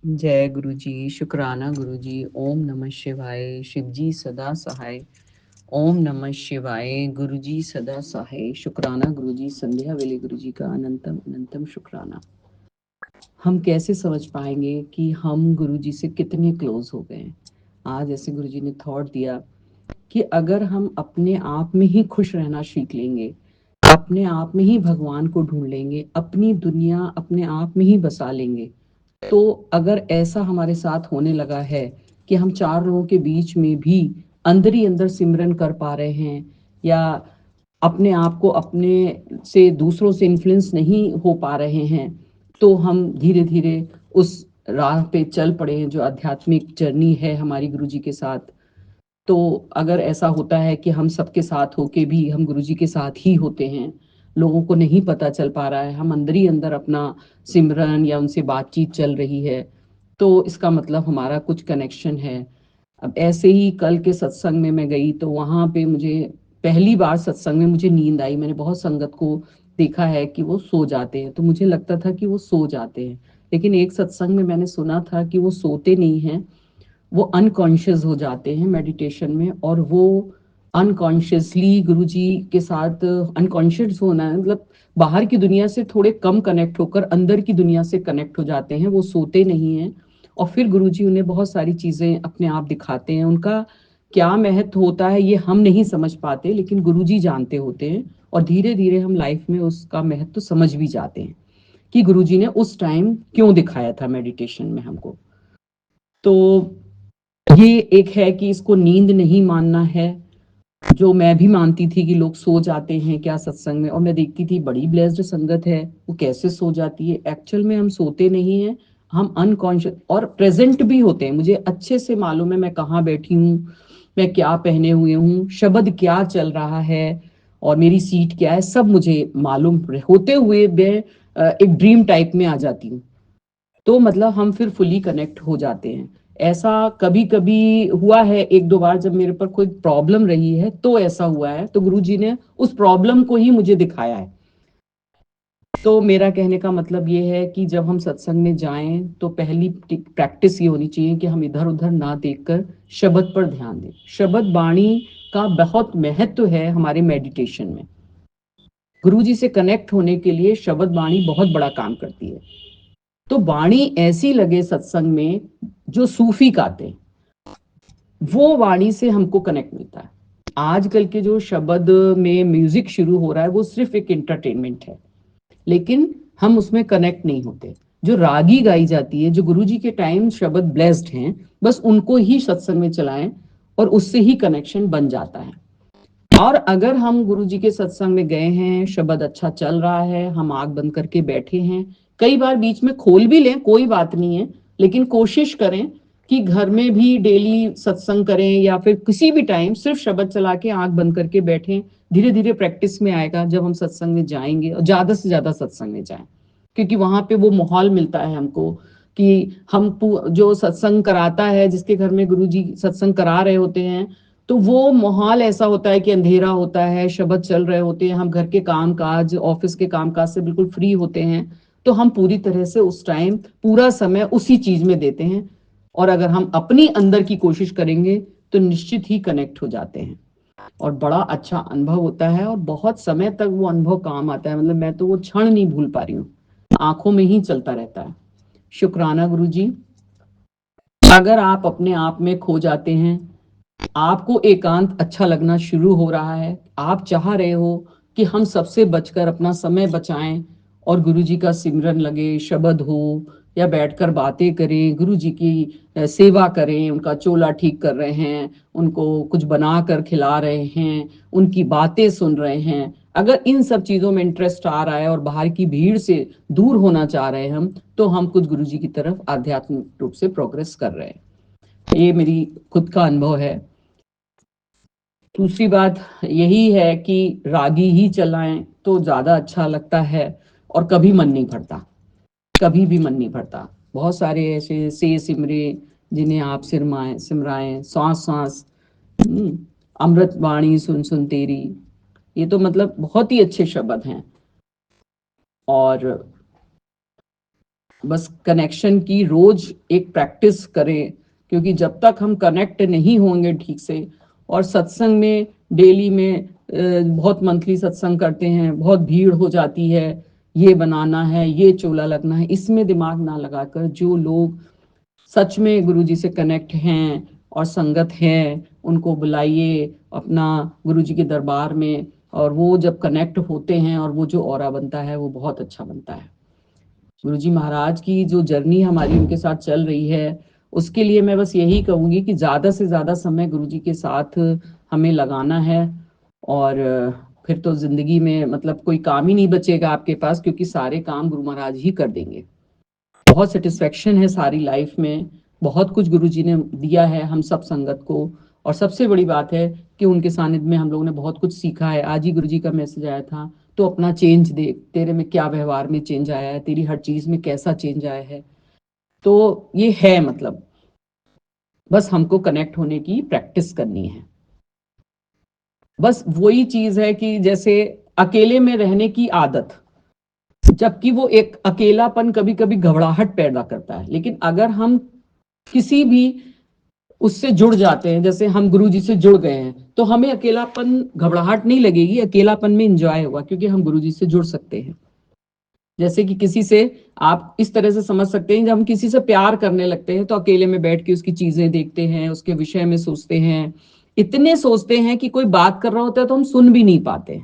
जय गुरु जी, शुक्राना गुरु जी। ओम नमः शिवाय, शिव जी सदा सहाय। ओम नमः शिवाय, गुरु जी सदा सहाय। शुक्राना गुरु जी, संध्या वेले गुरु जी का अनंतम अनंतम शुक्राना। हम कैसे समझ पाएंगे कि हम गुरु जी से कितने क्लोज हो गए हैं। आज ऐसे गुरु जी ने थॉट दिया कि अगर हम अपने आप में ही खुश रहना सीख लेंगे, अपने आप में ही भगवान को ढूंढ लेंगे, अपनी दुनिया अपने आप में ही बसा लेंगे, तो अगर ऐसा हमारे साथ होने लगा है कि हम चार लोगों के बीच में भी अंदर ही अंदर सिमरन कर पा रहे हैं, या अपने आप को अपने से दूसरों से इन्फ्लुएंस नहीं हो पा रहे हैं, तो हम धीरे धीरे उस राह पे चल पड़े हैं जो आध्यात्मिक जर्नी है हमारी गुरु जी के साथ। तो अगर ऐसा होता है कि हम सबके साथ होके भी हम गुरु जी के साथ ही होते हैं, लोगों को नहीं पता चल पा रहा है, हम अंदर ही अंदर अपना सिमरन या उनसे बातचीत चल रही है, तो इसका मतलब हमारा कुछ कनेक्शन है। अब ऐसे ही कल के सत्संग में मैं गई तो वहां पे मुझे पहली बार सत्संग में मुझे नींद आई। मैंने बहुत संगत को देखा है कि वो सो जाते हैं, तो मुझे लगता था कि वो सो जाते हैं, लेकिन एक सत्संग में मैंने सुना था कि वो सोते नहीं हैं, वो अनकॉन्शियस हो जाते हैं मेडिटेशन में, और वो अनकॉन्शियसली गुरु जी के साथ अनकॉन्शियस होना है, मतलब बाहर की दुनिया से थोड़े कम कनेक्ट होकर अंदर की दुनिया से कनेक्ट हो जाते हैं, वो सोते नहीं हैं। और फिर गुरु जी उन्हें बहुत सारी चीजें अपने आप दिखाते हैं। उनका क्या महत्व होता है ये हम नहीं समझ पाते, लेकिन गुरु जी जानते होते हैं, और धीरे धीरे हम लाइफ में उसका महत्व समझ भी जाते हैं कि गुरु जी ने उस टाइम क्यों दिखाया था मेडिटेशन में हमको। तो ये एक है कि इसको नींद नहीं मानना है, जो मैं भी मानती थी कि लोग सो जाते हैं क्या सत्संग में, और मैं देखती थी बड़ी ब्लेस्ड संगत है, वो कैसे सो जाती है। एक्चुअल में हम सोते नहीं हैं, हम अनकॉन्शियस और प्रेजेंट भी होते हैं। मुझे अच्छे से मालूम है मैं कहाँ बैठी हूँ, मैं क्या पहने हुए हूँ, शब्द क्या चल रहा है, और मेरी सीट क्या है, सब मुझे मालूम होते हुए मैं एक ड्रीम टाइप में आ जाती हूँ। तो मतलब हम फिर फुली कनेक्ट हो जाते हैं। ऐसा कभी कभी हुआ है एक दो बार, जब मेरे पर कोई प्रॉब्लम रही है तो ऐसा हुआ है, तो गुरु जी ने उस प्रॉब्लम को ही मुझे दिखाया है। तो मेरा कहने का मतलब ये है कि जब हम सत्संग में जाएं तो पहली प्रैक्टिस ये होनी चाहिए कि हम इधर उधर ना देखकर शब्द पर ध्यान दें। शब्द वाणी का बहुत महत्व है हमारे मेडिटेशन में। गुरु जी से कनेक्ट होने के लिए शब्द वाणी बहुत बड़ा काम करती है। तो वाणी ऐसी लगे सत्संग में जो सूफी गाते हैं, वो वाणी से हमको कनेक्ट मिलता है। आजकल के जो शब्द में म्यूजिक शुरू हो रहा है वो सिर्फ एक एंटरटेनमेंट है, लेकिन हम उसमें कनेक्ट नहीं होते। जो रागी गाई जाती है, जो गुरुजी के टाइम शब्द ब्लेस्ड हैं, बस उनको ही सत्संग में चलाएं और उससे ही कनेक्शन बन जाता है। और अगर हम गुरु जी के सत्संग में गए हैं, शब्द अच्छा चल रहा है, हम आंख बंद करके बैठे हैं, कई बार बीच में खोल भी लें, कोई बात नहीं है, लेकिन कोशिश करें कि घर में भी डेली सत्संग करें या फिर किसी भी टाइम सिर्फ शब्द चला के आंख बंद करके बैठें। धीरे धीरे प्रैक्टिस में आएगा जब हम सत्संग में जाएंगे, और ज्यादा से ज्यादा सत्संग में जाएं, क्योंकि वहां पे वो माहौल मिलता है हमको कि हम जो सत्संग कराता है, जिसके घर में गुरु जी सत्संग करा रहे होते हैं, तो वो माहौल ऐसा होता है कि अंधेरा होता है, शब्द चल रहे होते हैं, हम घर के काम काज ऑफिस के काम काज से बिल्कुल फ्री होते हैं, तो हम पूरी तरह से उस टाइम पूरा समय उसी चीज में देते हैं। और अगर हम अपनी अंदर की कोशिश करेंगे तो निश्चित ही कनेक्ट हो जाते हैं, और बड़ा अच्छा अनुभव होता है, और बहुत समय तक वो अनुभव काम आता है। मतलब मैं तो वो क्षण नहीं भूल पा रही हूँ, आंखों में ही चलता रहता है। शुक्राना गुरु जी। अगर आप अपने आप में खो जाते हैं, आपको एकांत अच्छा लगना शुरू हो रहा है, आप चाह रहे हो कि हम सबसे बचकर अपना समय बचाएं और गुरु जी का सिमरन लगे, शब्द हो या बैठकर बातें करें, गुरु जी की सेवा करें, उनका चोला ठीक कर रहे हैं, उनको कुछ बना कर खिला रहे हैं, उनकी बातें सुन रहे हैं, अगर इन सब चीजों में इंटरेस्ट आ रहा है और बाहर की भीड़ से दूर होना चाह रहे हैं हम, तो हम कुछ गुरु जी की तरफ आध्यात्मिक रूप से प्रोग्रेस कर रहे हैं। ये मेरी खुद का अनुभव है। दूसरी बात यही है कि रागी ही चलाएं तो ज्यादा अच्छा लगता है, और कभी मन नहीं भरता, कभी भी मन नहीं भरता। बहुत सारे ऐसे से सिमरे जिन्हें आप सिमराएं, सांस सांस, अमृत वाणी सुन सुन तेरी, ये तो मतलब बहुत ही अच्छे शब्द हैं। और बस कनेक्शन की रोज एक प्रैक्टिस करें, क्योंकि जब तक हम कनेक्ट नहीं होंगे ठीक से, और सत्संग में डेली में बहुत मंथली सत्संग करते हैं, बहुत भीड़ हो जाती है, ये बनाना है, ये चोला लगना है, इसमें दिमाग ना लगाकर जो लोग सच में गुरुजी से कनेक्ट हैं और संगत हैं, उनको बुलाइए अपना गुरुजी के दरबार में, और वो जब कनेक्ट होते हैं और वो जो ऑरा बनता है वो बहुत अच्छा बनता है। गुरुजी महाराज की जो जर्नी हमारी उनके साथ चल रही है, उसके लिए मैं बस यही कहूँगी कि ज़्यादा से ज़्यादा समय गुरुजी के साथ हमें लगाना है, और फिर तो ज़िंदगी में मतलब कोई काम ही नहीं बचेगा आपके पास, क्योंकि सारे काम गुरु महाराज ही कर देंगे। बहुत सेटिस्फेक्शन है सारी लाइफ में, बहुत कुछ गुरुजी ने दिया है हम सब संगत को, और सबसे बड़ी बात है कि उनके सानिध्य में हम लोगों ने बहुत कुछ सीखा है। आज ही गुरुजी का मैसेज आया था, तो अपना चेंज देख, तेरे में क्या व्यवहार में चेंज आया है, तेरी हर चीज में कैसा चेंज आया है। तो ये है मतलब, बस हमको कनेक्ट होने की प्रैक्टिस करनी है। बस वही चीज है कि जैसे अकेले में रहने की आदत, जबकि वो एक अकेलापन कभी कभी घबराहट पैदा करता है, लेकिन अगर हम किसी भी उससे जुड़ जाते हैं, जैसे हम गुरु जी से जुड़ गए हैं, तो हमें अकेलापन घबराहट नहीं लगेगी, अकेलापन में इंजॉय होगा, क्योंकि हम गुरु जी से जुड़ सकते हैं। जैसे कि किसी से आप इस तरह से समझ सकते हैं, जब हम किसी से प्यार करने लगते हैं तो अकेले में बैठ के उसकी चीजें देखते हैं, उसके विषय में सोचते हैं, इतने सोचते हैं कि कोई बात कर रहा होता है तो हम सुन भी नहीं पाते।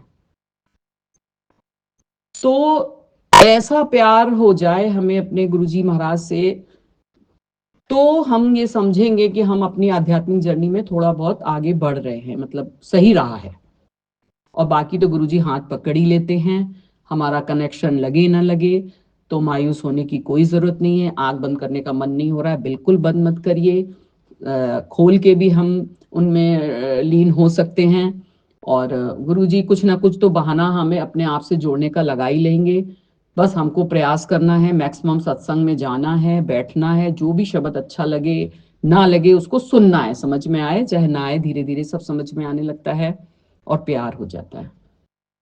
तो ऐसा प्यार हो जाए हमें अपने गुरुजी महाराज से, तो हम ये समझेंगे कि हम अपनी आध्यात्मिक जर्नी में थोड़ा बहुत आगे बढ़ रहे हैं, मतलब सही रहा है। और बाकी तो गुरुजी हाथ पकड़ ही लेते हैं, हमारा कनेक्शन लगे ना लगे, तो मायूस होने की कोई जरूरत नहीं है। आंख बंद करने का मन नहीं हो रहा है, बिल्कुल बंद मत करिए, खोल के भी हम उनमें लीन हो सकते हैं। और गुरुजी कुछ ना कुछ तो बहाना हमें अपने आप से जोड़ने का लगा ही लेंगे। बस हमको प्रयास करना है, मैक्सिमम सत्संग में जाना है, बैठना है, जो भी शब्द अच्छा लगे ना लगे उसको सुनना है, समझ में आए चाहे ना आए, धीरे धीरे सब समझ में आने लगता है और प्यार हो जाता है।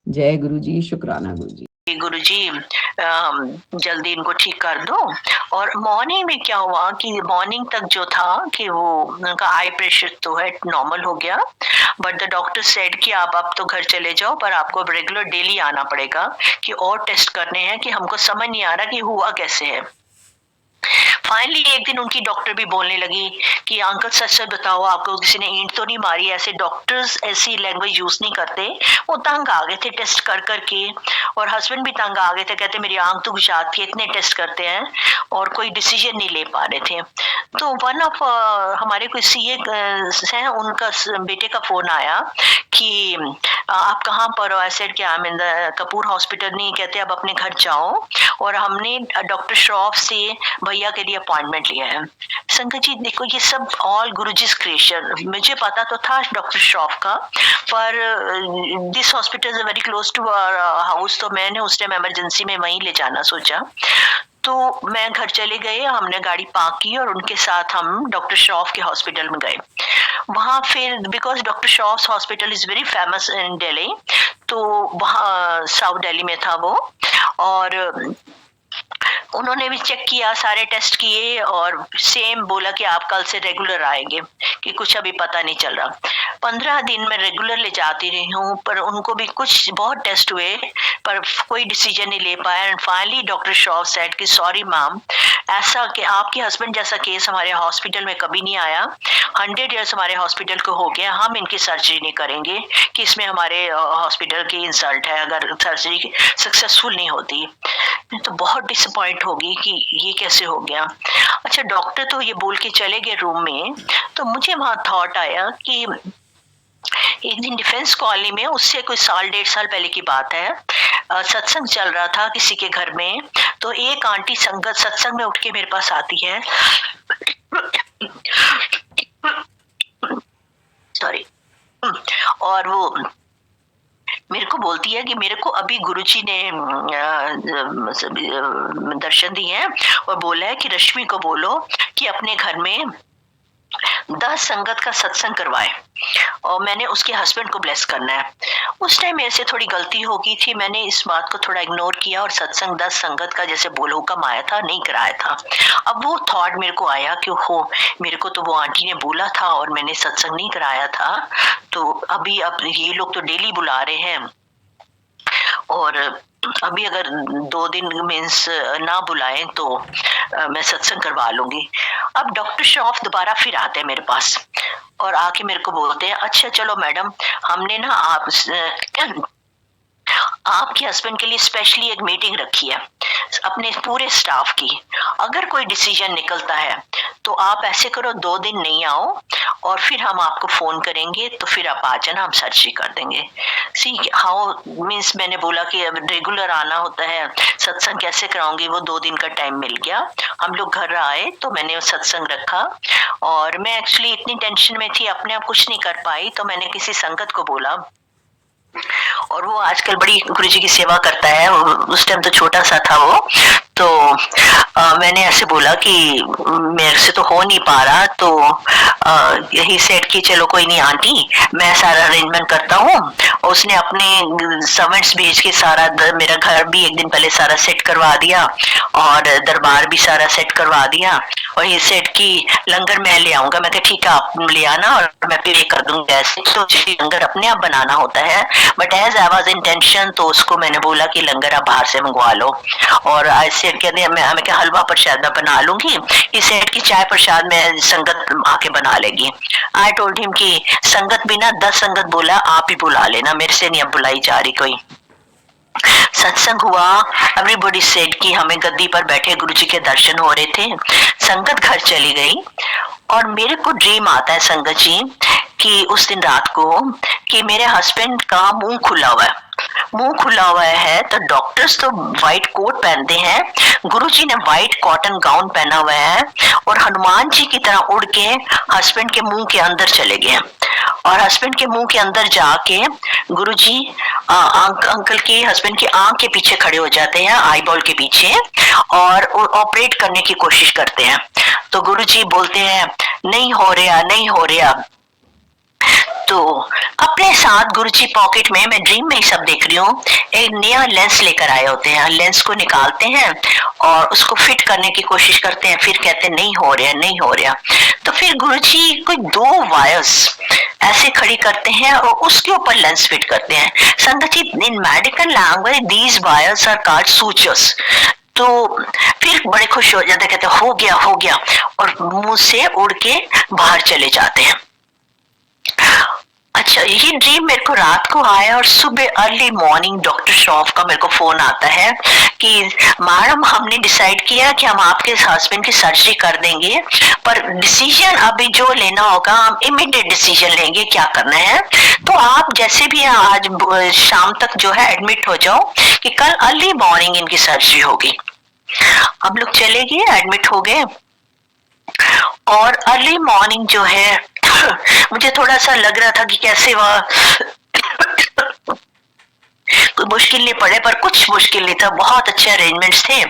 जय गुरु जी, शुक्राना गुरु जी। गुरुजी जल्दी इनको ठीक कर दो। और मॉर्निंग में क्या हुआ कि मॉर्निंग तक जो था कि वो उनका आई प्रेशर तो है नॉर्मल हो गया, बट द डॉक्टर सेड कि आप अब तो घर चले जाओ, पर आपको रेगुलर डेली आना पड़ेगा कि और टेस्ट करने हैं, कि हमको समझ नहीं आ रहा कि हुआ कैसे है। फाइनली एक दिन उनकी डॉक्टर भी बोलने लगी कि अंकल सच सच बताओ, आपको किसी ने ईंट तो नहीं मारी? ऐसे डॉक्टर्स ऐसी लैंग्वेज यूज नहीं करते। वो तंग आ गए थे टेस्ट कर करके, और हस्बैंड भी तंग आ गए थे, कहते मेरी आंख तो जाती है, इतने टेस्ट करते हैं और कोई डिसीजन नहीं ले पा रहे थे। तो वन ऑफ हमारे कोई सीए हैं, उनका बेटे का फोन आया कि आप कहाँ पर हो? आई सेड कि I am in the Kapoor hospital. नहीं, कहते अब अपने घर जाओ, और हमने डॉक्टर श्रॉफ से भैया के लिए अपॉइंटमेंट लिया है। संगत जी देखो, ये सब ऑल गुरुजी's क्रिएशन। मुझे पता तो था डॉक्टर श्रॉफ का, पर this hospital is very close to our house, तो मैंने उस टाइम इमरजेंसी में वहीं ले जाना सोचा। तो मैं घर चले गए, हमने गाड़ी पार्क की और उनके साथ हम डॉक्टर श्रॉफ के हॉस्पिटल में गए। वहां फिर because doctor Shroff hospital is very famous in Delhi, तो वहाँ साउथ दिल्ली में था वो, और उन्होंने भी चेक किया, सारे टेस्ट किए, और सेम बोला कि आप कल से रेगुलर आएंगे, कि कुछ अभी पता नहीं चल रहा। 15 दिन में रेगुलर ले जाती रही हूँ, पर उनको भी कुछ बहुत टेस्ट हुए, पर कोई डिसीजन नहीं ले पाया। And finally doctor Shroff said कि सॉरी मैम, ऐसा कि आपके हस्बैंड जैसा केस हमारे हॉस्पिटल में कभी नहीं आया, 100 ईयर्स हमारे हॉस्पिटल को हो गया, हम इनकी सर्जरी नहीं करेंगे, कि इसमें हमारे हॉस्पिटल की इंसल्ट है अगर सर्जरी सक्सेसफुल नहीं होती। तो बहुत डिसअपॉइंट होगी कि ये कैसे हो गया। अच्छा, डॉक्टर तो ये बोल के चले गए रूम में, तो मुझे वहां थॉट आया कि एक दिन डिफेंस कॉलोनी में, उससे कोई 1.5 साल पहले की बात है, सत्संग चल रहा था किसी के घर में, तो एक आंटी संगत सत्संग में उठ के मेरे पास आती है, सॉरी, और वो मेरे को बोलती है कि मेरे को अभी गुरुजी ने दर्शन दिए हैं और बोला है कि रश्मि को बोलो कि अपने घर में 10 संगत का सत्संग करवाए और मैंने उसके हस्बैंड को ब्लेस करना है। उस टाइम मेरे से थोड़ी गलती हो गई थी, मैंने इस बात को थोड़ा इग्नोर किया और सत्संग 10 संगत का जैसे बोल हुक्म आया था नहीं कराया था। अब वो थॉट मेरे को आया कि हो मेरे को तो वो आंटी ने बोला था और मैंने सत्संग नहीं कराया था, तो अभी अब ये लोग तो डेली बुला रहे हैं और अभी अगर 2 दिन मीन्स ना बुलाएं तो मैं सत्संग करवा लूंगी। अब डॉक्टर श्रॉफ दोबारा फिर आते हैं मेरे पास और आके मेरे को बोलते हैं, अच्छा चलो मैडम, हमने ना आपके हस्बैंड के लिए स्पेशली एक मीटिंग रखी है अपने पूरे स्टाफ की। अगर कोई डिसीजन निकलता है तो आप ऐसे करो 2 दिन नहीं आओ और फिर हम आपको फोन करेंगे, तो फिर आप आ जाना, हम सर्जरी कर देंगे। सी हाउ मीन्स मैंने बोला कि अब रेगुलर आना होता है, सत्संग कैसे कराऊंगी, वो 2 दिन का टाइम मिल गया। हम लोग घर आए तो मैंने सत्संग रखा और मैं एक्चुअली इतनी टेंशन में थी, अपने आप कुछ नहीं कर पाई, तो मैंने किसी संगत को बोला और वो आजकल बड़ी गुरु जी की सेवा करता है। उस टाइम तो छोटा सा था वो, तो मैंने ऐसे बोला कि मेरे से तो हो नहीं पा रहा, तो यही सेट कि चलो कोई नहीं आंटी, मैं सारा अरेंजमेंट करता हूँ। उसने अपने सर्वेंट्स भेज के सारा मेरा घर भी एक दिन पहले सारा सेट करवा दिया और दरबार भी सारा सेट करवा दिया और ये सेट की लंगर मैं ले आऊंगा। मैं कहा ठीक है आप ले आना और मैं पे कर दूंगा। ऐसे तो लंगर अपने आप बनाना होता है, but as I was intention तो उसको मैंने बोला कि लंगर आप बाहर से मंगवा लो। और आज सेठ कहते मैं क्या हलवा प्रसाद मैं बना लूंगी, इस सेठ की चाय प्रसाद में संगत आके बना लेगी। आई टोल्ड हिम कि संगत भी ना 10 संगत बोला आप ही बुला लेना, मेरे से नहीं अब बुलाई जा रही कोई। सत्संग हुआ, एवरीबॉडी सेड कि हमें गद्दी पर बैठे गुरु जी के दर्शन हो रहे थे। संगत घर चली गई और मेरे को ड्रीम आता है संगत जी कि उस दिन रात को कि मेरे हस्बैंड का मुंह खुला हुआ है। मुंह खुला हुआ है तो डॉक्टर्स तो व्हाइट कोट पहनते हैं, गुरुजी ने व्हाइट कॉटन गाउन पहना हुआ है और हनुमान जी की तरह उड़ के हस्बैंड के मुंह के अंदर चले गए और हस्बैंड के मुंह के अंदर जाके गुरुजी अंकल के हस्बैंड की आंख के पीछे खड़े हो जाते हैं, आई बॉल के पीछे, और ऑपरेट करने की कोशिश करते हैं। तो गुरुजी बोलते हैं नहीं हो रहा, नहीं हो रहा। तो अपने साथ गुरुजी पॉकेट में, मैं ड्रीम में ही सब देख रही हूँ, एक नया लेंस लेकर आए होते हैं। लेंस को निकालते हैं और उसको फिट करने की कोशिश करते हैं, फिर कहते हैं नहीं हो रहा, नहीं हो रहा। तो फिर गुरुजी कोई 2 वायर्स ऐसे खड़ी करते हैं और उसके ऊपर लेंस फिट करते हैं। संगत जी, in medical language these wires are called sutures. तो फिर बड़े खुश हो जाते, कहते हो गया, हो गया, और मुंह से उड़ के बाहर चले जाते हैं। अच्छा, ये ड्रीम मेरे को रात को आया और सुबह अर्ली मॉर्निंग डॉक्टर श्रॉफ का मेरे को फोन आता है कि मैडम हमने डिसाइड किया कि हम आपके हस्बैंड की सर्जरी कर देंगे, पर डिसीजन अभी जो लेना होगा हम इमीडिएट डिसीजन लेंगे क्या करना है, तो आप जैसे भी आज शाम तक जो है एडमिट हो जाओ कि कल अर्ली मॉर्निंग इनकी सर्जरी होगी। हम लोग चले गए, एडमिट हो गए और अर्ली मॉर्निंग जो है मुझे थोड़ा सा लग रहा था कि कैसे वह कोई मुश्किल नहीं पड़े, पर कुछ मुश्किल नहीं था, बहुत अच्छे अरेंजमेंट्स थे।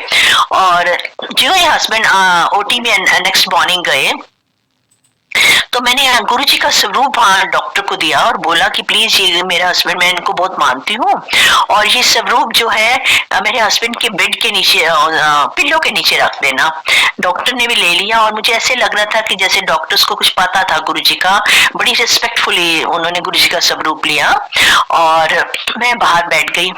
और जो ये हस्बैंड ओटी में नेक्स्ट मॉर्निंग गए तो मैंने गुरुजी का स्वरूप डॉक्टर को दिया और बोला कि प्लीज ये मेरा हस्बैंड, मैं इनको बहुत मानती हूँ और ये स्वरूप जो है मेरे हस्बैंड के बेड के नीचे, पिल्लो के नीचे रख देना। डॉक्टर ने भी ले लिया और मुझे ऐसे लग रहा था कि जैसे डॉक्टर्स को कुछ पता था गुरुजी का। बड़ी रिस्पेक्टफुली उन्होंने गुरुजी का स्वरूप लिया और मैं बाहर बैठ गई।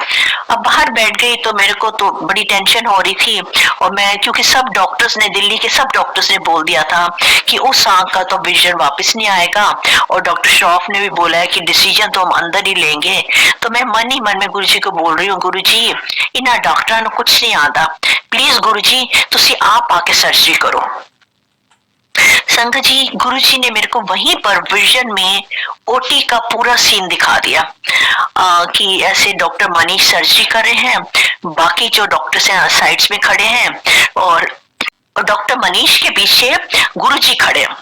अब बाहर बैठ गई तो मेरे को तो बड़ी टेंशन हो रही थी और मैं, क्योंकि सब डॉक्टर्स ने, दिल्ली के सब डॉक्टर्स ने बोल दिया था कि उस आंख का तो विजन वापस नहीं आएगा, और डॉक्टर श्रॉफ ने भी बोला है कि डिसीजन तो हम अंदर ही लेंगे। तो मैं मन ही मन में गुरुजी को बोल रही हूँ, गुरुजी इन्हां डॉक्टरां नूं कुछ नहीं आता, प्लीज गुरुजी तुसी आप आके सर्जरी करो। संगत जी, गुरुजी ने मेरे को वहीं पर विजन में ओटी का पूरा सीन दिखा दिया कि ऐसे डॉक्टर मनीष सर्जरी कर रहे हैं, बाकी जो डॉक्टर्स हैं साइड्स में खड़े हैं और डॉक्टर मनीष के पीछे गुरुजी खड़े हैं।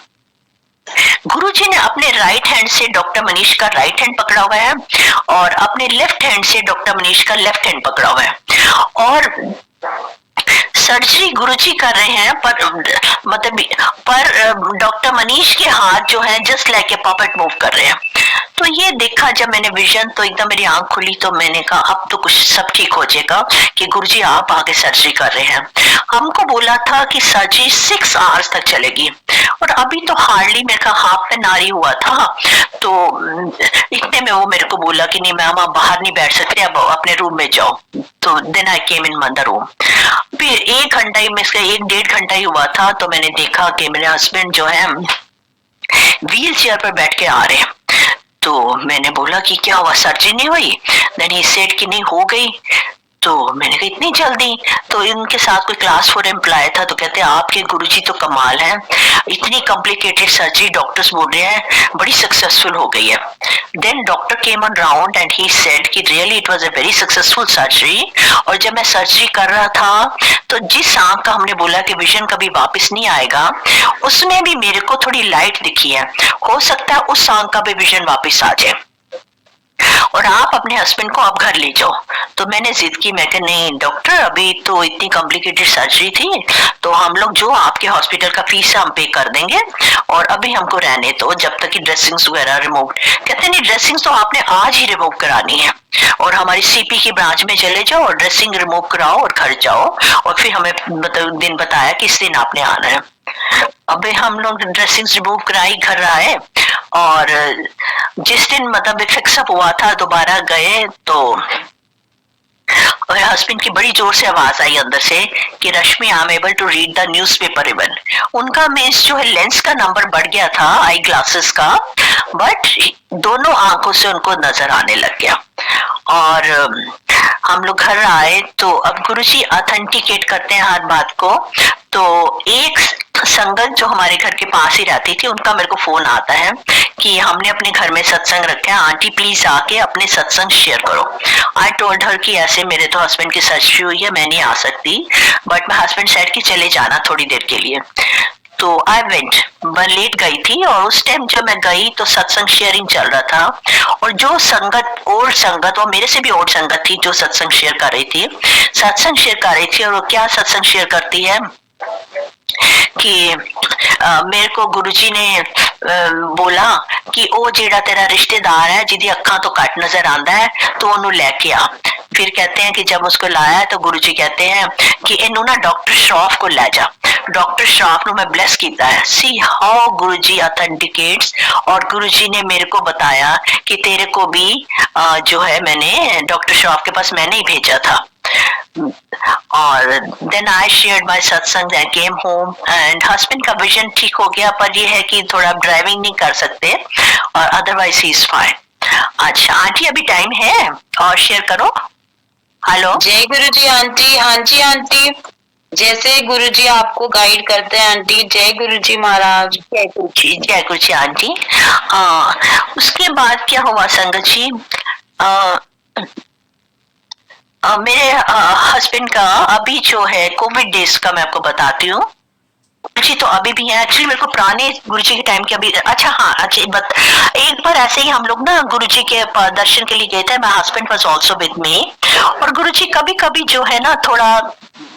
गुरुजी ने अपने राइट हैंड से डॉक्टर मनीष का राइट हैंड पकड़ा हुआ है और अपने लेफ्ट हैंड से डॉक्टर मनीष का लेफ्ट हैंड पकड़ा हुआ है और सर्जरी गुरुजी कर रहे हैं, पर डॉक्टर मनीष के हाथ जो है just like a puppet move कर रहे हैं। तो ये देखा जब मैंने विजन, तो एकदम मेरी आंख खुली, तो मैंने कहा अब तो कुछ सब ठीक हो जाएगा कि गुरुजी आप आगे सर्जरी कर रहे हैं। हमको बोला था कि सर्जरी 6 आवर्स तक चलेगी, और अभी तो हार्डली मेरे का हाफ एन आवर ही हुआ था। तो इतने में वो मेरे को बोला कि नहीं मैम आप बाहर नहीं बैठ सकते, अब अपने रूम में जाओ। तो then I came in the room. फिर 1 घंटा ही, मैं इसका 1-1.5 घंटा ही हुआ था, तो मैंने देखा कि मेरे हस्बैंड जो है व्हील चेयर पर बैठ के आ रहे हैं। तो मैंने बोला कि क्या हुआ, सर्जरी नहीं हुई? देन ही सेड कि नहीं हो गई। तो मैंने कहा इतनी जल्दी? तो इनके साथ कोई क्लास 4 एम्प्लॉय था, तो कहते आपके गुरुजी तो कमाल है, इतनी कॉम्प्लिकेटेड सर्जरी डॉक्टर्स बोल रहे हैं बड़ी सक्सेसफुल हो गई है। Then doctor came on round and he said कि really it was a very successful surgery. और जब मैं सर्जरी कर रहा था, तो जिस आंख का हमने बोला कि विजन कभी वापस नहीं आएगा, उसमें भी मेरे को थोड़ी लाइट दिखी है। हो सकता है उस आंख का भी विजन वापस आ जाए, और आप अपने हस्बैंड को आप घर ले जाओ। तो मैंने जिद की, मैं कहा नहीं डॉक्टर अभी तो इतनी कॉम्प्लिकेटेड सर्जरी थी, तो हम लोग जो आपके हॉस्पिटल का फीस है हम पे कर देंगे, और अभी हमको रहने दो जब तक कि ड्रेसिंग्स वगैरह रिमूव। कहते नहीं ड्रेसिंग्स तो आपने आज ही रिमूव करानी है, और हमारी सीपी की ब्रांच में चले जाओ और ड्रेसिंग रिमूव कराओ और घर जाओ, और फिर हमें दिन बताया किस दिन आपने आना है। अबे हम लोग ड्रेसिंग रिमूव कराई, घर आए, और जिस दिन मतलब फिक्सअप हुआ था दोबारा गए, तो हस्बैंड की बड़ी जोर से आवाज आई अंदर से कि Rashmi I am able to read the newspaper even. उनका मीन्स जो है लेंस का नंबर बढ़ गया था आई ग्लासेस का, बट दोनों आंखों से उनको नजर आने लग गया। और हम लोग घर आए, तो अब गुरुजी ऑथेंटिकेट करते हैं हर बात को। तो एक संगत जो हमारे घर के पास ही रहती थी, उनका मेरे को फोन आता है कि हमने अपने घर में सत्संग रखा है, आंटी प्लीज आके अपने सत्संग शेयर करो। आई टोल्ड हर कि ऐसे मेरे तो हस्बैंड की सर्जरी हुई है, मैं नहीं आ सकती, बट मैं हस्बैंड सेड कि चले जाना थोड़ी देर के लिए। तो आई वेंट, मैं लेट गई थी, और उस टाइम जब मैं गई तो सत्संग शेयरिंग चल रहा था, और जो संगत ओल्ड संगत, और मेरे से भी ओल्ड संगत थी जो सत्संग शेयर कर रही थी, सत्संग शेयर कर रही थी। और वो क्या सत्संग शेयर करती है कि मेरे को गुरुजी ने बोला कि ओ जेड़ा तेरा रिश्तेदार है जिदी अखा तो कट नजर आंदा है, तो ओनू लेके आ। फिर कहते हैं कि जब उसको लाया तो गुरुजी कहते हैं कि इनू ना डॉक्टर श्रॉफ को ले जा। डॉक्टर श्रॉफ नु मैं ब्लेस किया है। सी हाउ गुरुजी ऑथेंटिकेट्स। और गुरुजी ने मेरे को बताया कि तेरे को भी जो है मैंने डॉक्टर श्रॉफ के पास मैंने ही भेजा था। और देन आई शेयर्ड माय सत्संग and came home, and husband का विजन ठीक हो गया, पर ये है कि थोड़ा ड्राइविंग नहीं कर सकते, और अदरवाइज ही इज फाइन। अच्छा आंटी अभी टाइम है और शेयर करो। हेलो जय गुरु जी आंटी। हाँ जी आंटी, जैसे गुरु जी आपको गाइड करते हैं आंटी। जय गुरु जी महाराज। जय गुरु जी, जय गुरु जी आंटी। उसके बाद क्या हुआ संगत जी, मेरे हस्बैंड का अभी जो है कोविड डेज का मैं आपको बताती हूँ। जी तो अभी भी है, एक्चुअली मेरे को पुराने गुरुजी के टाइम के अभी अच्छा हाँ अच्छा एक बार ऐसे ही हम लोग ना गुरुजी के दर्शन के लिए गए थे, my husband was also with me. और गुरुजी कभी कभी जो है ना थोड़ा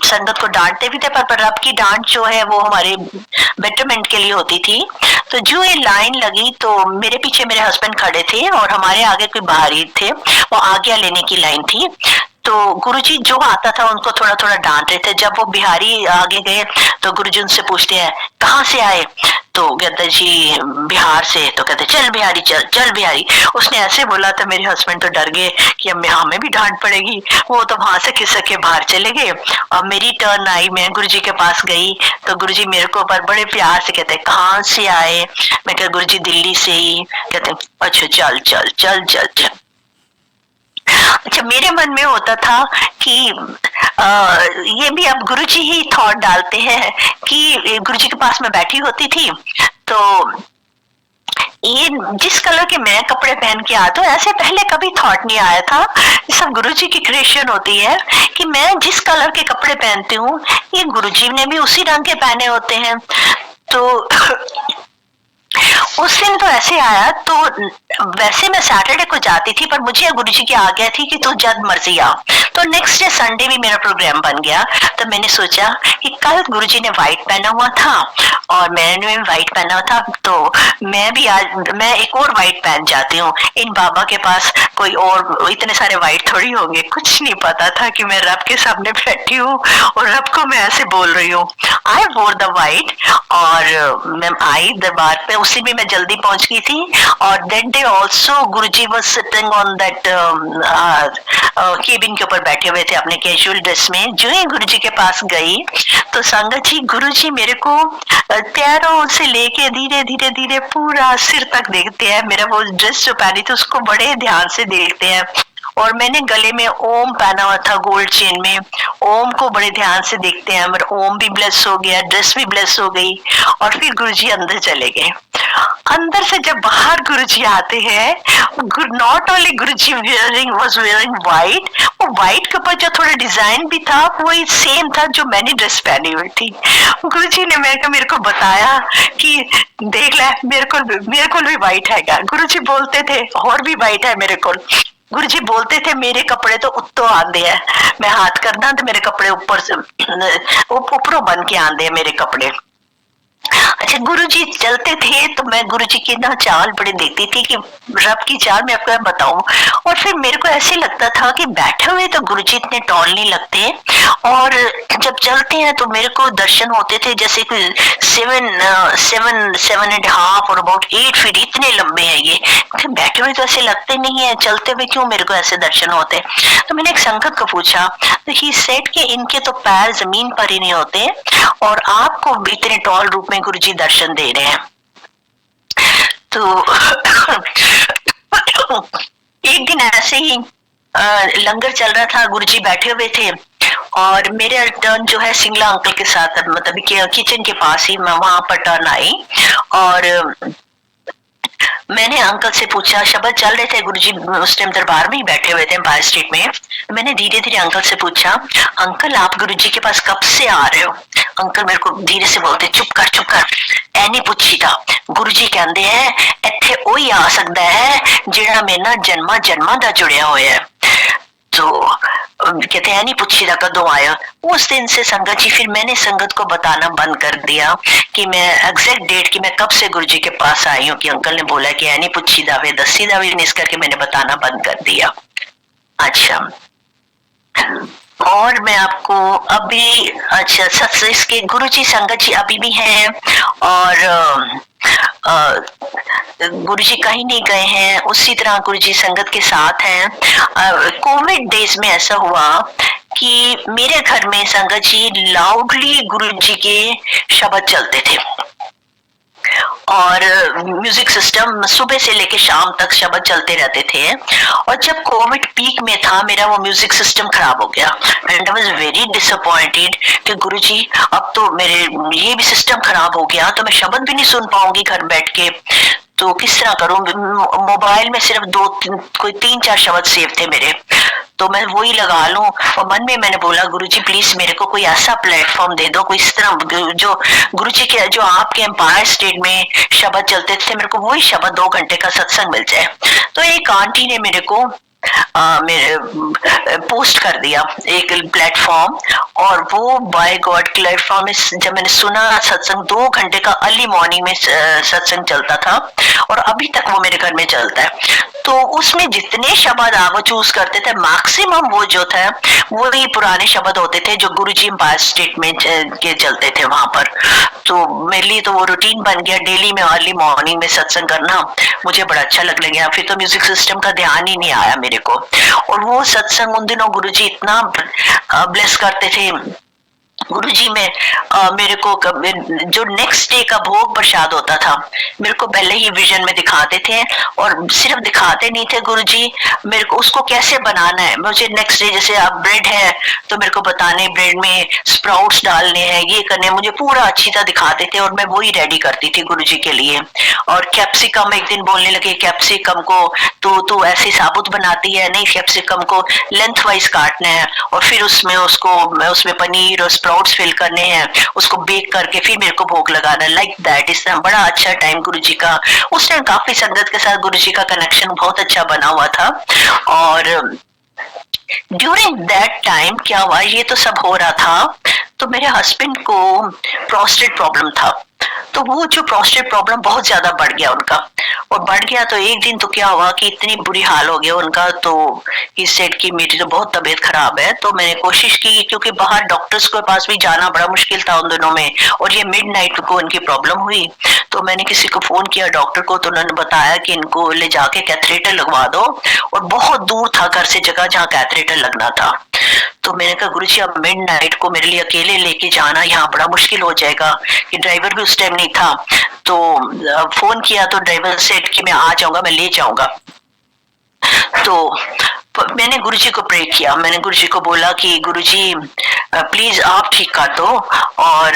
संगत को डांटते भी थे, पर रब की डांट जो है वो हमारे बेटरमेंट के लिए होती थी। तो जो ये लाइन लगी तो मेरे पीछे मेरे हस्बैंड खड़े थे और हमारे आगे कोई बाहरी थे, वो आज्ञा लेने की लाइन थी। तो गुरुजी जो आता था उनको थोड़ा थोड़ा डांट रहे थे। जब वो बिहारी आगे गए तो गुरुजी उनसे पूछते हैं कहाँ से आए, तो कहते जी बिहार से। तो कहते चल बिहारी चल चल बिहारी। उसने ऐसे बोला तो मेरे हस्बैंड तो डर गए कि अब हमें भी डांट पड़ेगी। वो तो वहां से खिसक के बाहर चले गए। और मेरी टर्न आई, मैं गुरुजी के पास गई तो गुरुजी मेरे को पर बड़े प्यार से कहते कहाँ से आए। मैं कहा गुरुजी दिल्ली से ही। कहते अच्छा चल चल चल चल चल। अच्छा मेरे मन में होता था कि ये भी अब गुरुजी ही थॉट डालते हैं कि गुरुजी के पास मैं बैठी होती थी तो ये जिस कलर के मैं कपड़े पहन के आता हूँ ऐसे पहले कभी थॉट नहीं आया था। सब गुरुजी की क्रिएशन होती है कि मैं जिस कलर के कपड़े पहनती हूँ ये गुरुजी ने भी उसी रंग के पहने होते हैं। तो उस दिन तो ऐसे आया, तो वैसे मैं सैटरडे को जाती थी, पर मुझे गुरुजी की आज्ञा थी कि तू जब मर्जी आ। तो नेक्स्ट डे संडे भी मेरा प्रोग्राम बन गया। तो मैंने सोचा कि कल गुरुजी ने व्हाइट पहना हुआ था और मैंने भी व्हाइट पहना था, तो मैं भी आज मैं एक और व्हाइट पहन जाती हूँ। इन बाबा के पास कोई और इतने सारे व्हाइट थोड़ी होंगे। कुछ नहीं पता था कि मैं रब के सामने बैठी हूँ और रब को मैं ऐसे बोल रही हूँ। आई वोर द व्हाइट और मैं आई दरबार पे। उसी में मैं जल्दी पहुंच गई थी। और that day also Guruji was sitting on that cabin के ऊपर बैठे हुए थे अपने कैजुअल ड्रेस में। जो ही गुरुजी के पास गई तो संगत जी, गुरुजी मेरे को पैरों से लेके धीरे धीरे धीरे पूरा सिर तक देखते हैं। मेरा वो ड्रेस जो पहनी थी उसको बड़े ध्यान से देखते हैं। और मैंने गले में ओम पहना हुआ था गोल्ड चेन में। ओम को बड़े ध्यान से देखते हैं। मेरा ओम भी ब्लेस हो गया, ड्रेस भी ब्लेस हो गई। और फिर गुरुजी अंदर चले गए। अंदर से जब बाहर गुरुजी आते हैं, not only Guruji was wearing white, वो व्हाइट के ऊपर जो थोड़ा डिजाइन भी था वही सेम था जो मैंने ड्रेस पहनी हुई थी। गुरुजी ने मेरे को बताया कि देख ले, मेरे को भी व्हाइट है। गुरुजी बोलते थे और भी व्हाइट है मेरे को। गुरुजी बोलते थे मेरे कपड़े तो उत्तो आंदे है, मैं हाथ करना तो मेरे कपड़े ऊपर से ऊपरों बन के आंदे है मेरे कपड़े। अच्छा, गुरुजी चलते थे तो मैं गुरुजी की ना चाल बड़ी देखती थी कि रब की चाल मैं आपको बताऊं। और फिर मेरे को ऐसे लगता था कि बैठे हुए तो गुरुजी इतने टॉल नहीं लगते, और जब चलते हैं तो मेरे को दर्शन होते थे जैसे कि 7.5 और अबाउट 8 फीट, इतने लंबे हैं ये। बैठे हुए तो ऐसे लगते नहीं है, चलते हुए क्यों मेरे को ऐसे दर्शन होते। तो मैंने एक संगत को पूछा तो ही सेड कि इनके तो पैर जमीन पर ही नहीं होते और आपको इतने टॉल रूप में गुरुजी दर्शन दे रहे हैं। तो एक दिन ऐसे ही लंगर चल रहा था, गुरुजी बैठे हुए थे और मेरे टर्न जो है सिंगला अंकल के साथ, मतलब किचन के पास ही मैं वहां पर टर्न आई। और मैंने अंकल से पूछा, शब्द चल रहे थे गुरुजी उस टाइम दरबार में ही बैठे हुए थे एम्पायर स्ट्रीट में। मैंने धीरे धीरे अंकल से पूछा, अंकल आप गुरुजी के पास कब से आ रहे हो। अंकल मेरे को धीरे से बोलते, चुप कर ऐनी पूछी था। गुरुजी कहते हैं इत्थे वही आ सकता है जिहड़ा मेरे नाल जन्मा जन्मा दा जुड़िया होया है। तो कहते हैं नहीं पूछी था कदों आया। उस दिन से संगत जी फिर मैंने संगत को बताना बंद कर दिया कि मैं एग्जैक्ट डेट की मैं कब से गुरुजी के पास आई हूँ, कि अंकल ने बोला कि ऐनी पूछी दावे दसी दावे, इस करके मैंने बताना बंद कर दिया। अच्छा, और मैं आपको अभी अच्छा सच इसके गुरुजी संगत जी अभी भी हैं और गुरुजी कहीं नहीं गए हैं, उसी तरह गुरुजी संगत के साथ हैं। कोविड डेज में ऐसा हुआ कि मेरे घर में संगत जी लाउडली गुरुजी के शब्द चलते थे और म्यूजिक सिस्टम सुबह से लेके शाम तक शब्द चलते रहते थे। और जब कोविड पीक में था मेरा वो म्यूजिक सिस्टम खराब हो गया and I was very disappointed कि गुरुजी अब तो मेरे ये भी सिस्टम खराब हो गया, तो मैं शब्द भी नहीं सुन पाऊंगी घर बैठ के, तो किस तरह करूं। मोबाइल में सिर्फ कोई 3-4 शब्द सेव थे मेरे, तो मैं वही लगा लूं। और मन में मैंने बोला गुरुजी प्लीज मेरे को कोई ऐसा प्लेटफॉर्म दे दो, कोई इस तरह जो गुरुजी के जो आपके एम्पायर स्टेट में शब्द चलते थे मेरे को वही शब्द 2 घंटे का सत्संग मिल जाए। तो एक आंटी ने मेरे को मेरे पोस्ट कर दिया एक प्लेटफॉर्म, और वो बाय गॉड प्लेटफॉर्म में जब मैंने सुना सत्संग 2 घंटे का अर्ली मॉर्निंग में सत्संग चलता था और अभी तक वो मेरे घर में चलता है। तो उसमें जितने शब्द आप वो चूज करते थे मैक्सिमम वो जो था वो ही पुराने शब्द होते थे जो गुरुजी एम्पायर स्टेट में के चलते थे वहां पर। तो मेरे लिए तो वो रूटीन बन गया डेली में अर्ली मॉर्निंग में सत्संग करना, मुझे बड़ा अच्छा लगने लगा। फिर तो म्यूजिक सिस्टम का ध्यान ही नहीं आया मेरे को। और वो सत्संग उन दिनों गुरुजी इतना ब्लेस करते थे। गुरुजी में मेरे को जो नेक्स्ट डे का भोग प्रसाद होता था मेरे को पहले ही विजन में दिखाते थे, और सिर्फ दिखाते नहीं थे गुरुजी मेरे को उसको कैसे बनाना है। मुझे नेक्स्ट डे जैसे अब ब्रेड है तो मेरे को बताने ब्रेड में स्प्राउट्स डालने हैं, ये करने, मुझे पूरा अच्छी तरह दिखाते थे और मैं वही रेडी करती थी गुरुजी के लिए। और कैप्सिकम एक दिन बोलने लगे कैप्सिकम को तो ऐसे साबुत बनाती है, नहीं कैप्सिकम को लेंथ वाइज काटना है और फिर उसमें उसको उसमें पनीर और स्प्राउट्स फिल करने हैं, उसको बेक करके फिर मेरे को भोग लगाना, लाइक दैट। इस तरह बड़ा अच्छा टाइम गुरु जी का, उस टाइम काफी संगत के साथ गुरु जी का कनेक्शन बहुत अच्छा बना हुआ था। और ड्यूरिंग दैट टाइम क्या हुआ, ये तो सब हो रहा था, तो मेरे हस्बैंड को प्रोस्टेट प्रॉब्लम था। तो वो जो प्रोस्टेट प्रॉब्लम बहुत ज्यादा बढ़ गया उनका, और बढ़ गया तो एक दिन तो क्या हुआ कि इतनी बुरी हाल हो गया उनका, तो ही सेड कि मेरी तो बहुत तबीयत खराब है। तो मैंने कोशिश की, क्योंकि बाहर डॉक्टर्स के पास भी जाना बड़ा मुश्किल था उन दिनों में, और ये मिडनाइट को उनकी प्रॉब्लम हुई। तो मैंने किसी को फोन किया डॉक्टर को, तो उन्होंने बताया कि इनको ले जाके कैथरेटर लगवा दो, और बहुत दूर था घर से जगह जहाँ कैथरेटर लगना था। तो मैंने कहा गुरु जी अब मिडनाइट को मेरे लिए अकेले लेके जाना यहाँ बड़ा मुश्किल हो जाएगा, कि ड्राइवर भी उस टाइम नहीं था। तो फोन किया तो ड्राइवर सेड कि मैं आ जाऊंगा, मैं ले जाऊंगा। तो मैंने गुरुजी को प्रे किया, मैंने गुरुजी को बोला कि गुरुजी प्लीज आप ठीक कर दो, और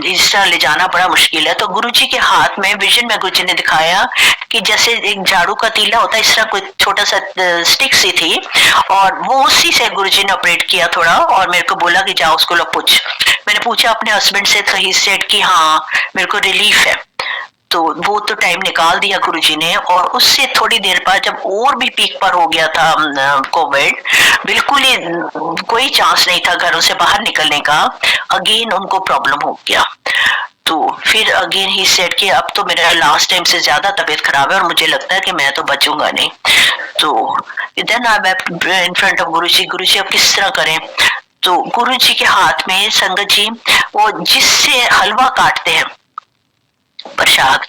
इस तरह ले जाना बड़ा मुश्किल है। तो गुरुजी के हाथ में विजन में गुरुजी ने दिखाया कि जैसे एक झाड़ू का तीला होता है, इस तरह कोई छोटा सा स्टिक सी थी, और वो उसी से गुरुजी ने ऑपरेट किया थोड़ा, और मेरे को बोला कि जाओ उसको लो पूछ। मैंने पूछा अपने हस्बैंड से, तो ही सेड कि हाँ मेरे को रिलीफ है। तो वो तो टाइम निकाल दिया गुरुजी ने, और उससे थोड़ी देर बाद जब और भी पीक पर हो गया था कोविड, बिल्कुल ही कोई चांस नहीं था घरों से बाहर निकलने का, अगेन उनको प्रॉब्लम हो गया। तो फिर अगेन ही सेड कि अब तो मेरा लास्ट टाइम से ज्यादा तबीयत खराब है और मुझे लगता है कि मैं तो बचूंगा नहीं। तो then I wept in front of Guruji, Guruji अब किस तरह करें। तो गुरुजी के हाथ में संगत जी वो जिससे हलवा काटते हैं प्रसाद,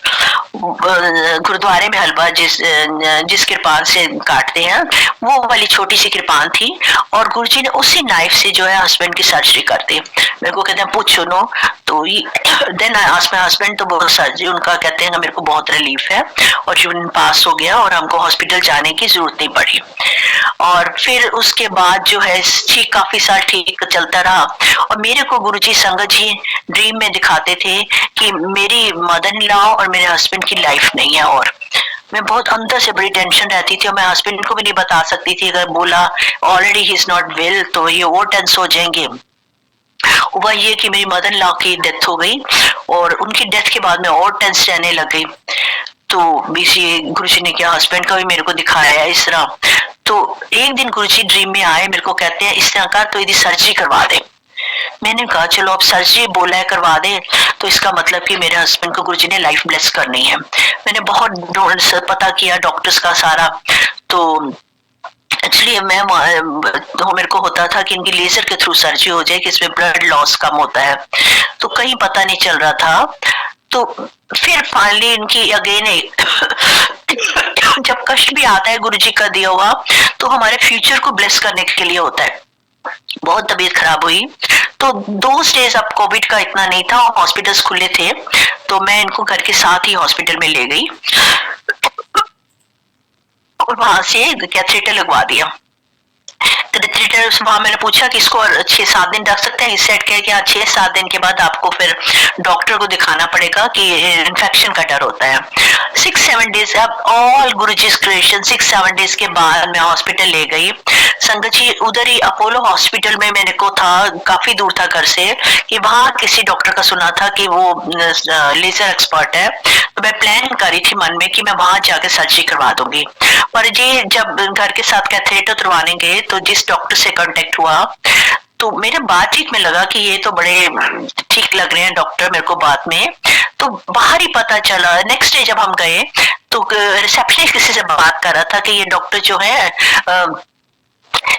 गुरुद्वारे में हलवा जिस कृपान से काटते हैं, वो वाली छोटी सी कृपान थी, और गुरुजी ने उसी नाइफ से जो है हस्बैंड की सर्जरी करते। मेरे को कहते हैं पूछ सुनो, तो then I asked my husband, तो वो सर्जरी उनका कहते हैं मेरे को बहुत रिलीफ है, और जीवन पास हो गया, और हमको हॉस्पिटल जाने की जरूरत नहीं पड़ी। और फिर उसके बाद जो है ठीक काफी साल ठीक चलता रहा, और मेरे को गुरुजी संगत जी ड्रीम में दिखाते थे कि मेरी मदर इन लॉ और मेरे हस्बैंड की लाइफ नहीं है, और मैं बहुत अंदर से बड़ी टेंशन रहती थी, और मैं हस्बैंड को भी नहीं बता सकती थी। अगर बोला already he is not well तो ये और टेंस हो जाएंगे। हुआ ये कि मेरी मदर इन लॉ की डेथ हो गई, और उनकी डेथ के बाद मैं और टेंस रहने लग गई। तो बीसी गुरुजी ने क्या हस्बैंड का भी मेरे को दिखाया है इस तरह। तो एक दिन गुरुजी ड्रीम में आए, मेरे को कहते हैं इस तरह का तो यदि सर्जरी करवा दे। मैंने कहा चलो अब सर्जरी बोला है करवा दे, तो इसका मतलब कि मेरे हस्बैंड को गुरुजी ने लाइफ ब्लेस करनी है। मैंने बहुत पता किया डॉक्टर्स का सारा, तो एक्चुअली मेरे को होता था कि इनकी लेजर के थ्रू सर्जरी हो जाए कि इसमें ब्लड लॉस कम होता है, तो कहीं पता नहीं चल रहा था। तो फिर फाइनली इनकी अगेन जब कष्ट भी आता है गुरुजी का दिया हुआ, तो हमारे फ्यूचर को ब्लेस करने के लिए होता है। बहुत तबीयत खराब हुई, तो 2 डेज अब कोविड का इतना नहीं था, हॉस्पिटल्स खुले थे, तो मैं इनको घर के साथ ही हॉस्पिटल में ले गई, और वहां से कैथेटर लगवा दिया। कैथेटर वहां मैंने पूछा कि इसको 6-7 दिन रख सकते हैं, इस सेट कह कि 6-7 दिन के बाद आपको फिर डॉक्टर को दिखाना पड़ेगा कि इन्फेक्शन का डर होता है। 6-7 डेज, अब ऑल गुरुजी's क्रिएशन, 6-7 डेज के बाद मैं हॉस्पिटल ले गई। संगत जी उधर ही अपोलो हॉस्पिटल में मेरे को था, काफी दूर था घर से, कि वहां किसी डॉक्टर का सुना था कि वो लेजर एक्सपर्ट है, तो मैं प्लान करी थी मन में कि मैं वहां जाके सर्जरी करवा दूंगी। पर जी जब घर के साथ कैथेटर उतरवाने गए, तो जिस डॉक्टर से कांटेक्ट हुआ, तो मेरे बातचीत में लगा कि ये तो बड़े ठीक लग रहे हैं डॉक्टर मेरे को बात में। तो बाहर ही पता चला, नेक्स्ट डे जब हम गए तो रिसेप्शनिस्ट किसी से बात कर रहा था कि ये डॉक्टर जो है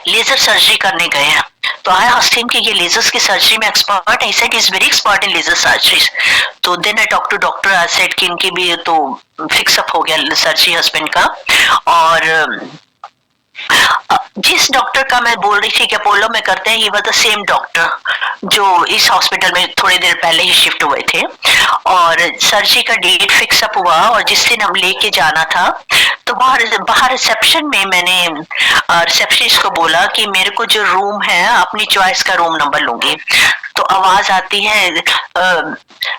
लेजर सर्जरी करने गए हैं। तो आई आस्क्ड हिम कि ये लेजर्स की सर्जरी में एक्सपर्ट है, he said he is very expert in laser surgeries. तो then I talk to doctor, I said कि इनकी भी तो फिक्स अप हो गया सर्जरी हस्बैंड का। और जिस डॉक्टर का मैं बोल रही थी कि अपोलो में करते हैं, ये वाज द सेम डॉक्टर जो इस हॉस्पिटल में थोड़ी देर पहले ही शिफ्ट हुए थे, और सर्जरी का डेट फिक्स अप हुआ, और जिस दिन हम लेके जाना था, तो बाहर रिसेप्शन में मैंने रिसेप्शनिस्ट को बोला कि मेरे को जो रूम है अपनी चॉइस का रूम नंबर लूंगी। तो आवाज आती है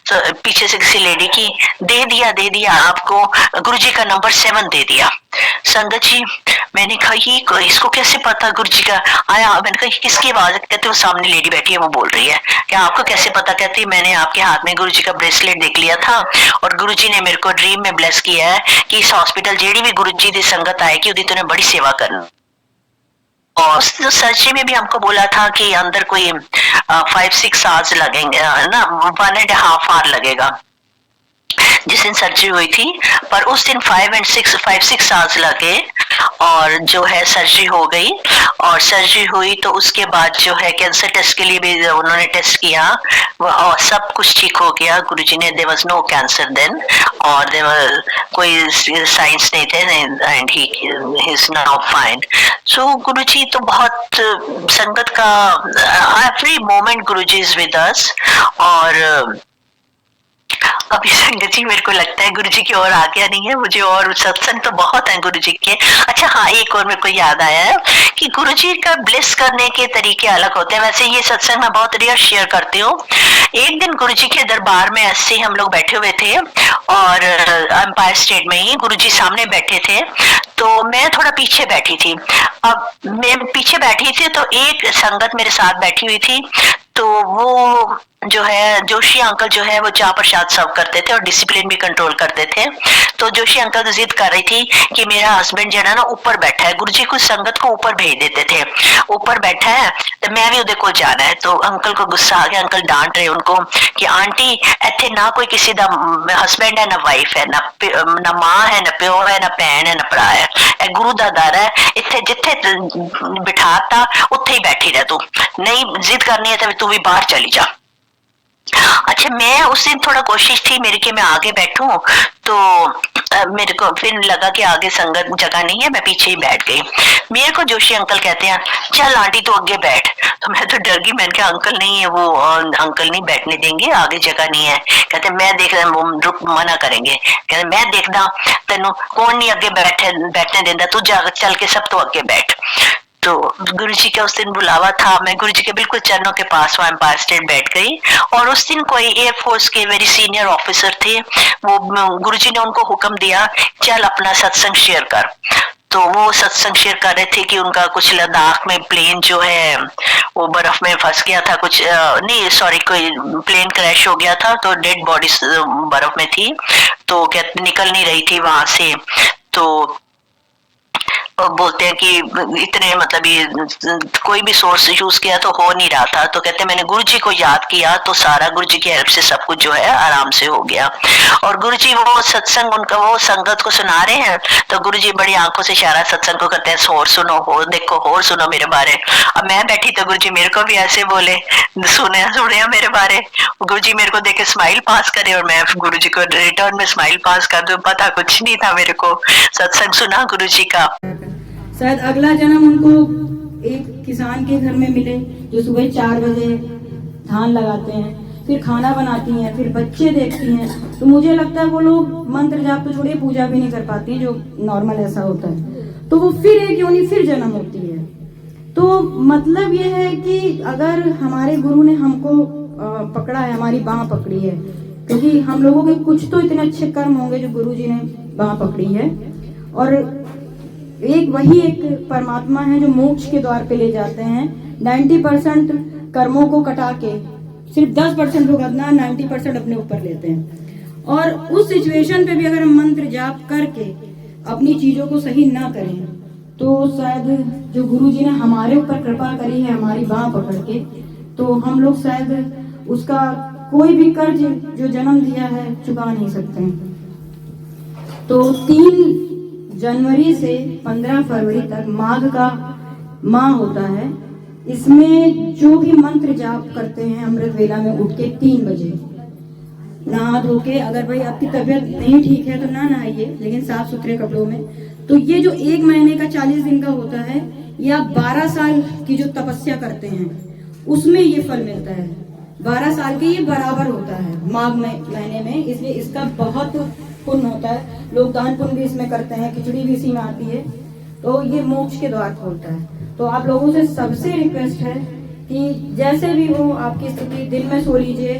पीछे से किसी लेडी की, दे दिया आपको गुरुजी का नंबर 7 दे दिया। संगत जी, मैंने कहा ये इसको कैसे पता गुरुजी का आया? मैंने कहा किसकी आवाज है? कहते वो सामने लेडी बैठी है वो बोल रही है। क्या आपको कैसे पता? कहती मैंने आपके हाथ में गुरुजी का ब्रेसलेट देख लिया था और गुरुजी ने मेरे को ड्रीम में ब्लेस किया है कि इस हॉस्पिटल जेडी भी गुरुजी की संगत आएगी उदी तूने बड़ी सेवा करना। और सर्जरी में भी हमको बोला था कि अंदर कोई 5-6 आवर्स लगेंगे ना, 1.5 आवर लगेगा जिस दिन सर्जरी हुई थी। पर उस दिन 5-6 आवर्स लगे और जो है सर्जरी हो गई। और सर्जरी हुई तो उसके बाद जो है कैंसर टेस्ट के लिए भी उन्होंने टेस्ट किया और सब कुछ ठीक हो गया। गुरुजी ने there was no cancer then और देयर कोई साइंस नहीं थे and he is now fine. So Guruji तो बहुत संगत का every moment Guruji is with us. और अभी संगत जी मेरे को लगता है गुरुजी की और आ गया नहीं है मुझे, और सत्संग तो बहुत है गुरुजी के। अच्छा हाँ, एक और मेरे को याद आया है कि गुरुजी का ब्लेस करने के तरीके अलग होते हैं। वैसे ये सत्संग मैं बहुत रेयर शेयर करती हूँ। एक दिन गुरुजी के दरबार में ऐसे हम लोग बैठे हुए थे और एम्पायर स्टेट में ही गुरुजी सामने बैठे थे तो मैं थोड़ा पीछे बैठी थी। अब मैं पीछे बैठी थी तो एक संगत मेरे साथ बैठी हुई थी तो वो जो है जोशी अंकल जो है वो चाय प्रसाद सर्व करते थे और डिसिप्लिन भी कंट्रोल करते थे। तो जोशी अंकल तो जिद कर रही थी कि मेरा हस्बैंड जो है ना ऊपर बैठा है। गुरुजी कुछ संगत को ऊपर भेज देते थे, ऊपर बैठा है तो मैं भी उधर को जाना है। तो अंकल को गुस्सा आ गया, अंकल डांट रहे उनको कि आंटी इत्थे ना कोई किसी दा हस्बैंड है ना वाइफ है ना मां है ना प्यो है ना भैन है ना भरा है, ए गुरु दा दर है, इत्थे जिथे बिठाता उत्थे ही बैठी रह, तू नहीं जिद करनी है तो तू भी बाहर चली जा। अच्छा मैं उस दिन थोड़ा कोशिश थी मेरी कि मैं आगे बैठूं तो मेरे को फिर लगा कि आगे संगत जगह नहीं है, मैं पीछे ही बैठ गई। मेरे को जोशी अंकल कहते हैं चल आंटी तू आगे बैठ। तो मैं तो डर गई, मैंने कहा अंकल नहीं है वो अंकल नहीं बैठने देंगे, आगे जगह नहीं है। कहते मैं देख रुक मना करेंगे। कहते मैं देखदा तेनू कौन नहीं अगे बैठने देता, तू जा चल के सब तो अगे बैठ। तो गुरुजी का उस दिन बुलावा था, मैं गुरुजी के बिल्कुल चरणों के पास वहां एम्पायर स्टेट बैठ गई। और उस दिन कोई एयरफोर्स के वेरी सीनियर ऑफिसर थे, वो गुरुजी ने उनको हुक्म दिया चल अपना सत्संग शेयर कर। तो वो सत्संग शेयर कर रहे थे कि उनका कुछ लद्दाख में प्लेन जो है वो बर्फ में फंस गया था, कुछ नहीं सॉरी कोई प्लेन क्रैश हो गया था तो डेड बॉडी बर्फ में थी तो क्या निकल नहीं रही थी वहां से। तो बोलते हैं कि इतने मतलब ये कोई भी सोर्स यूज किया तो हो नहीं रहा था। तो कहते मैंने गुरुजी को याद किया तो सारा गुरुजी की हेल्प से सब कुछ जो है आराम से हो गया। और गुरुजी वो सत्संग उनका वो संगत को सुना रहे हैं तो गुरुजी बड़ी आंखों से इशारा सत्संग को करते हैं और सुनो हो देखो और सुनो मेरे बारे। अब मैं बैठी तो गुरुजी मेरे को भी ऐसे बोले सुने मेरे बारे। गुरुजी मेरे को देख के स्माइल पास करे और मैं गुरुजी को रिटर्न में स्माइल पास कर दूं। पता कुछ नहीं था मेरे को, सत्संग सुना गुरुजी का। शायद अगला जन्म उनको एक किसान के घर में मिले जो सुबह 4 बजे धान लगाते हैं, फिर खाना बनाती हैं, फिर बच्चे देखती हैं। तो मुझे लगता है वो लोग मंत्र जाप तो छोड़िए पूजा भी नहीं कर पाती हैं, जो नॉर्मल ऐसा होता है। तो वो फिर एक योनि फिर जन्म होती है। तो मतलब ये है कि अगर हमारे गुरु ने हमको पकड़ा है, हमारी बाह पकड़ी है, क्योंकि हम लोगों के कुछ तो इतने अच्छे कर्म होंगे जो गुरु जी ने बाह पकड़ी है। और वही एक परमात्मा है जो मोक्ष के द्वार पे ले जाते हैं। 90% कर्मों को कटा के सिर्फ 10% लोग अपना 90% अपने ऊपर लेते हैं। और उस सिचुएशन पे भी अगर हम मंत्र जाप करके अपनी चीजों को सही ना करें तो शायद जो गुरु जी ने हमारे ऊपर कृपा करी है हमारी बाह पकड़ के, तो हम लोग शायद उसका कोई भी कर्ज जो जन्म दिया है चुका नहीं सकते। तो 3 जनवरी से 15 फरवरी तक माघ का माह होता है। इसमें जो भी मंत्र जाप करते हैं अमृत वेला में उठ के 3 बजे नहा धो के, अगर भाई आपकी तबीयत नहीं ठीक है तो ना नहाइए लेकिन साफ सुथरे कपड़ों में। तो ये जो 1 महीने का 40 दिन का होता है, ये आप 12 साल की जो तपस्या करते हैं उसमें ये फल मिलता है। 12 साल के ये बराबर होता है माघ महीने में, इसलिए इसका बहुत पुण्य होता है। लोग दान पुण्य भी इसमें करते हैं, खिचड़ी भी इसी में आती है। तो ये मोक्ष के द्वार खोलता है। तो आप लोगों से सबसे रिक्वेस्ट है कि जैसे भी हो आपकी स्थिति, दिन में सो लीजिए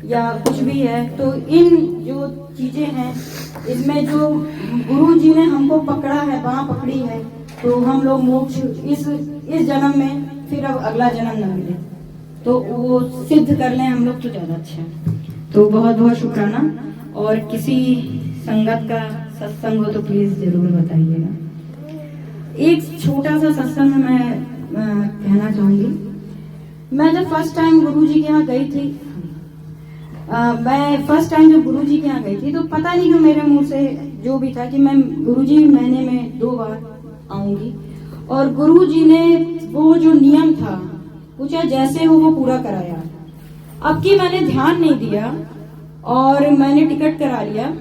या कुछ भी है, तो इन जो चीजें हैं इसमें जो गुरु जी ने हमको पकड़ा है, बाँह पकड़ी है, तो हम लोग मोक्ष इस जन्म में फिर अब अगला जन्म न मिले, तो वो सिद्ध कर लें हम लोग तो ज्यादा अच्छा है। तो बहुत बहुत शुक्राना। और किसी संगत का सत्संग हो तो प्लीज जरूर बताइएगा। एक छोटा सा सत्संग मैं कहना चाहूंगी। मैं जब फर्स्ट टाइम गुरुजी के यहाँ गई थी, मैं फर्स्ट टाइम जब गुरुजी के यहाँ गई थी, तो पता नहीं क्यों मेरे मुंह से जो भी था कि मैं गुरुजी महीने में 2 बार आऊंगी, और गुरुजी ने वो जो नियम था वो चाहे जैसे हो वो पूरा कराया। अब की मैंने ध्यान नहीं दिया और मैंने टिकट करा लिया,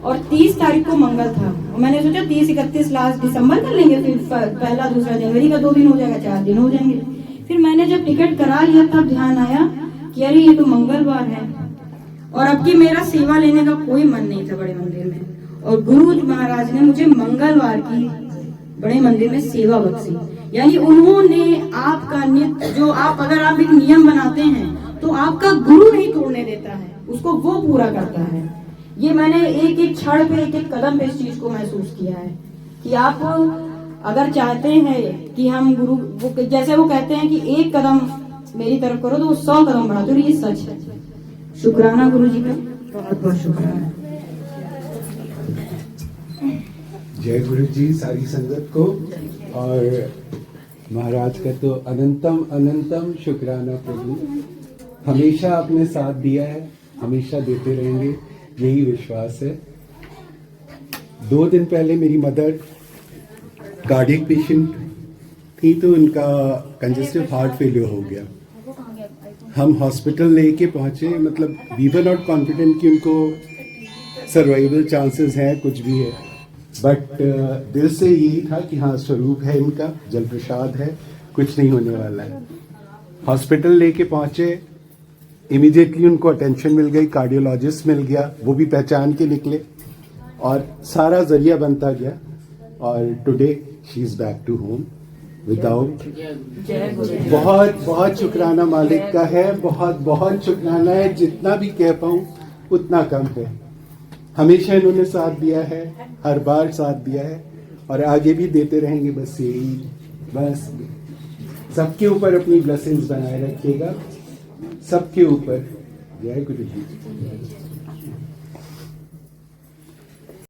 और 30 तारीख को मंगल था, और मैंने सोचा 30-31 लास्ट दिसंबर कर लेंगे, फिर 1-2 जनवरी का 2 दिन हो जाएगा, 4 दिन हो जाएंगे। फिर मैंने जब टिकट करा लिया तब ध्यान आया कि अरे ये तो मंगलवार है, और अब की मेरा सेवा लेने का कोई मन नहीं था बड़े मंदिर में, और गुरु महाराज ने मुझे मंगलवार की बड़े मंदिर में सेवा बख्शी। यानी उन्होंने आपका नित्य जो अगर आप एक नियम बनाते हैं तो आपका गुरु नहीं तोड़ने देता है, उसको वो पूरा करता है। ये मैंने एक एक क्षण पे, एक एक कदम पे इस चीज को महसूस किया है कि आप अगर चाहते हैं कि हम गुरु, वो जैसे वो कहते हैं कि एक कदम मेरी तरफ करो तो वो 100 कदम बढ़ाते, और ये सच है। शुक्राना गुरु जी का, बहुत बहुत शुक्राना। जय गुरु जी सारी संगत को, और महाराज का तो अनंतम अनंतम शुक्राना प्रभु। हमेशा आपने साथ दिया है, हमेशा देते रहेंगे, यही विश्वास है। 2 दिन पहले मेरी मदर कार्डियक पेशेंट थी, तो उनका कंजेस्टिव हार्ट फेलियर हो गया। हम हॉस्पिटल लेके पहुंचे, मतलब वी वर नॉट कॉन्फिडेंट कि उनको सर्वाइवल चांसेस हैं, कुछ भी है, बट दिल से यही था कि हाँ स्वरूप है इनका, जल प्रसाद है, कुछ नहीं होने वाला है। हॉस्पिटल लेके पहुंचे, इमीडिएटली उनको अटेंशन मिल गई, कार्डियोलॉजिस्ट मिल गया, वो भी पहचान के निकले, और सारा जरिया बनता गया, और today she is back to home without. बहुत बहुत शुक्राना मालिक का है, बहुत बहुत शुक्राना है। जितना भी कह पाऊं उतना कम है। हमेशा इन्होंने साथ दिया है, हर बार साथ दिया है, और आगे भी देते रहेंगे। बस यही, बस सबके ऊपर अपनी ब्लेसिंग्स बनाए रखिएगा, सबके ऊपर। जय गुरु जी।